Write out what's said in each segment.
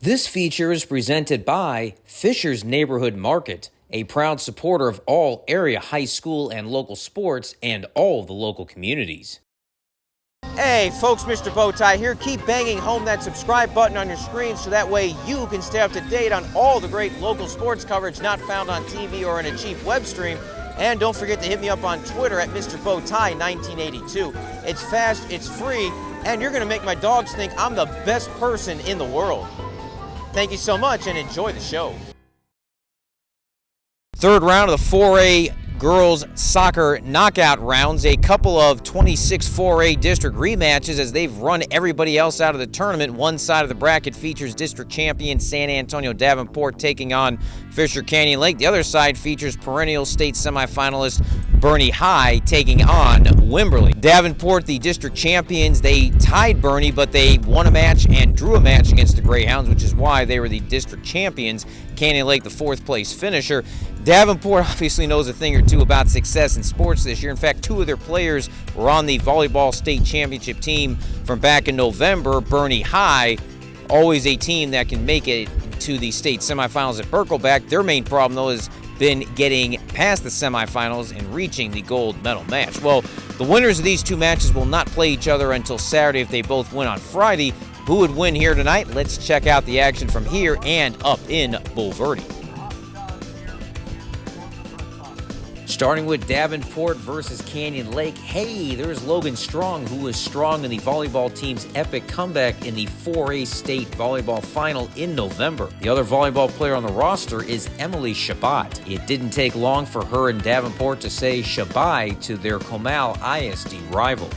This feature is presented by Fisher's Neighborhood Market, a proud supporter of all area high school and local sports and all of the local communities. Hey folks, Mr. Bowtie here. Keep banging home that subscribe button on your screen so that way you can stay up to date on all the great local sports coverage not found on TV or in a cheap web stream. And don't forget to hit me up on Twitter at Mr. Bowtie 1982. It's fast, it's free, and you're going to make my dogs think I'm the best person in the world. Thank you so much and enjoy the show. Third round of the 4A girls soccer knockout rounds, a couple of 26 4A district rematches as they've run everybody else out of the tournament. One side of the bracket features district champion San Antonio Davenport taking on Fischer Canyon Lake. The other side features perennial state semifinalist Boerne High taking on Wimberley. Davenport, the district champions, they tied Boerne, but they won a match and drew a match against the Greyhounds, which is why they were the district champions. Canyon Lake, the fourth place finisher. Davenport obviously knows a thing or two about success in sports this year. In fact, two of their players were on the volleyball state championship team from back in November. Boerne High, always a team that can make it to the state semifinals at Birkelbeck. Their main problem, though, has been getting past the semifinals and reaching the gold medal match. Well, the winners of these two matches will not play each other until Saturday if they both win on Friday. Who would win here tonight? Let's check out the action from here and up in Bulverde. Starting with Davenport versus Canyon Lake. Hey, there's Logan Strong, who was strong in the volleyball team's epic comeback in the 4A state volleyball final in November. The other volleyball player on the roster is Emily Chabot. It didn't take long for her and Davenport to say Shabbai to their Comal ISD rival.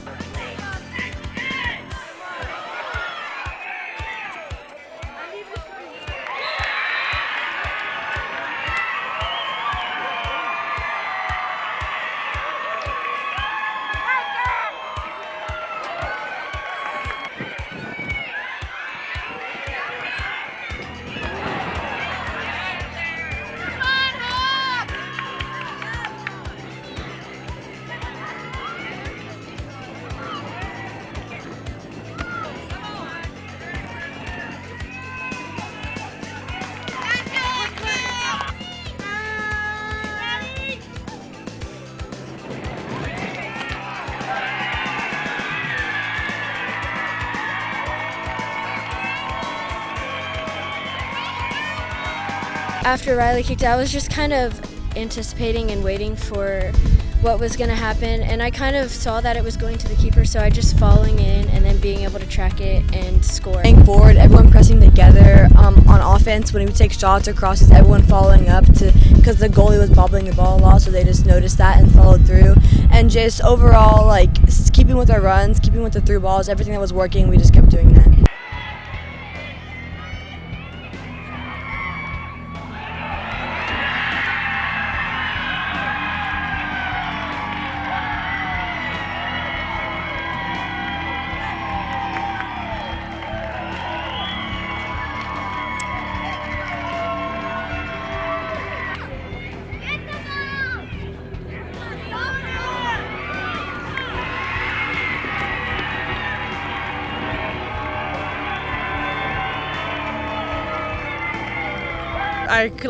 After Riley kicked out, I was just kind of anticipating and waiting for what was going to happen, and I kind of saw that it was going to the keeper, so I just following in and then being able to track it and score. Going forward, everyone pressing together on offense. When we take shots or crosses, everyone following up because the goalie was bobbling the ball a lot, so they just noticed that and followed through. And just overall, like keeping with our runs, keeping with the through balls, everything that was working, we just kept doing that.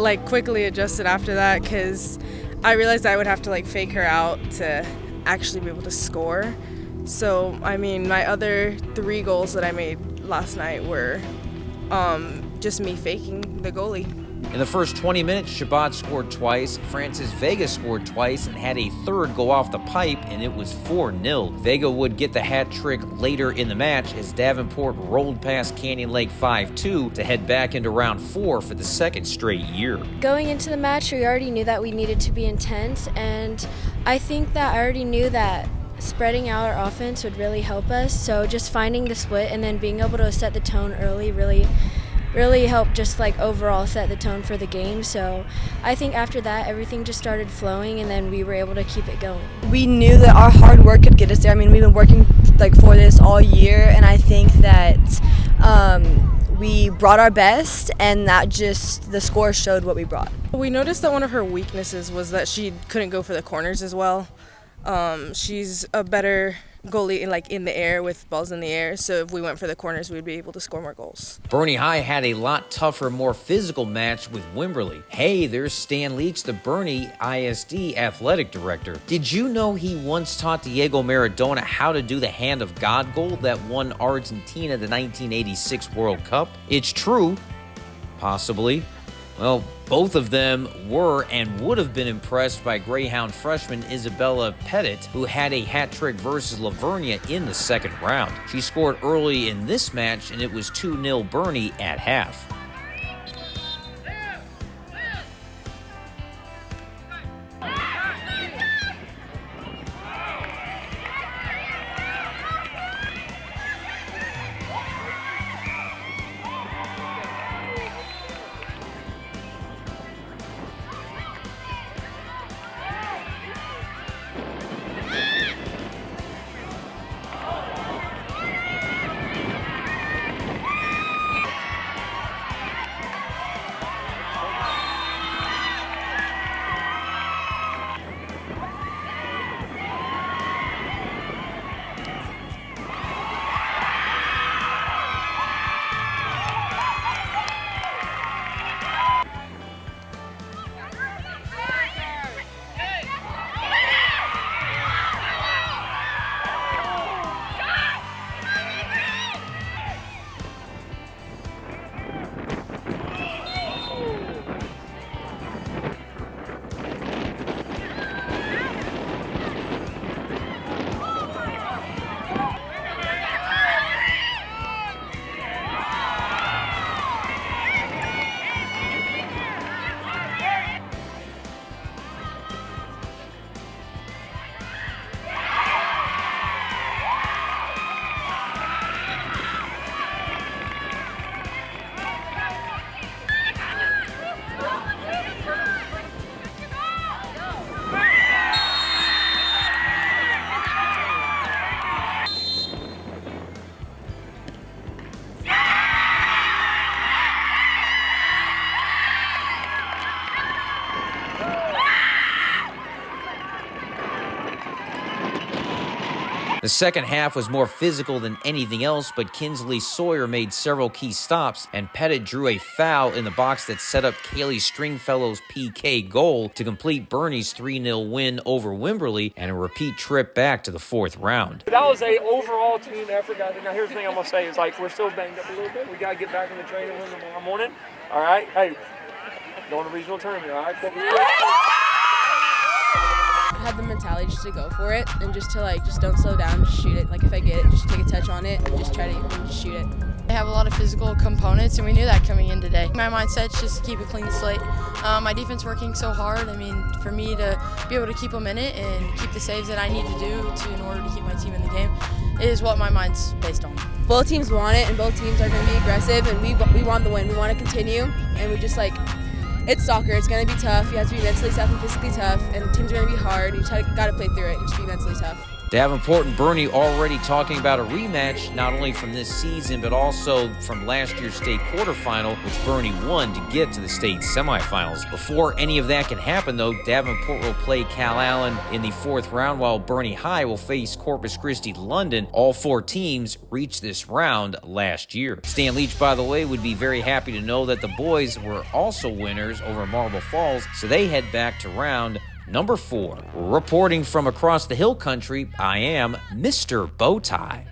I quickly adjusted after that because I realized I would have to fake her out to actually be able to score. So I mean, my other 3 goals that I made last night were just me faking the goalie. In the first 20 minutes, Chabot scored twice, Frances Vega scored twice, and had a third go off the pipe, and it was 4-0. Vega would get the hat trick later in the match as Davenport rolled past Canyon Lake 5-2 to head back into round 4 for the second straight year. Going into the match, we already knew that we needed to be intense, and I think that I already knew that spreading out our offense would really help us. So just finding the split and then being able to set the tone early really helped just overall set the tone for the game. So I think after that, everything just started flowing, and then we were able to keep it going. We knew that our hard work could get us there. I mean, we've been working for this all year, and I think that we brought our best, and that just the score showed what we brought. We noticed that one of her weaknesses was that she couldn't go for the corners as well. She's a better goalie in the air with balls in the air. So if we went for the corners, we'd be able to score more goals. Boerne High had a lot tougher, more physical match with Wimberley. Hey, there's Stan Leach, the Boerne ISD athletic director. Did you know he once taught Diego Maradona how to do the Hand of God goal that won Argentina the 1986 World Cup? It's true. Possibly. Well, both of them were and would have been impressed by Greyhound freshman Isabella Pettet, who had a hat trick versus Lavernia in the second round. She scored early in this match, and it was 2-0 Boerne at half. The second half was more physical than anything else, but Kinsley Sawyer made several key stops, and Pettit drew a foul in the box that set up Kailey Stringfellow's PK goal to complete Boerne's 3-0 win over Wimberley and a repeat trip back to the fourth round. That was a overall team effort, guys. Now, here's the thing I'm going to say is, we're still banged up a little bit. We got to get back in the training room tomorrow morning. All right? Hey, going to regional tournament, all right? I had the mentality just to go for it and just to just don't slow down, just shoot it. If I get it, just take a touch on it and just try to shoot it. They have a lot of physical components, and we knew that coming in today. My mindset's just to keep a clean slate. My defense working so hard. For me to be able to keep them in it and keep the saves that I need to do in order to keep my team in the game is what my mind's based on. Both teams want it, and both teams are going to be aggressive, and we want the win. We want to continue, and we just it's soccer. It's going to be tough. You have to be mentally tough and physically tough, and the teams are going to be hard. You got to play through it and just be mentally tough. Davenport and Boerne already talking about a rematch, not only from this season, but also from last year's state quarterfinal, which Boerne won to get to the state semifinals. Before any of that can happen, though, Davenport will play Cal Allen in the fourth round, while Boerne High will face Corpus Christi London. All four teams reached this round last year. Stan Leach, by the way, would be very happy to know that the boys were also winners over Marble Falls, so they head back to round number 4. Reporting from across the hill country, I am Mr. Bowtie.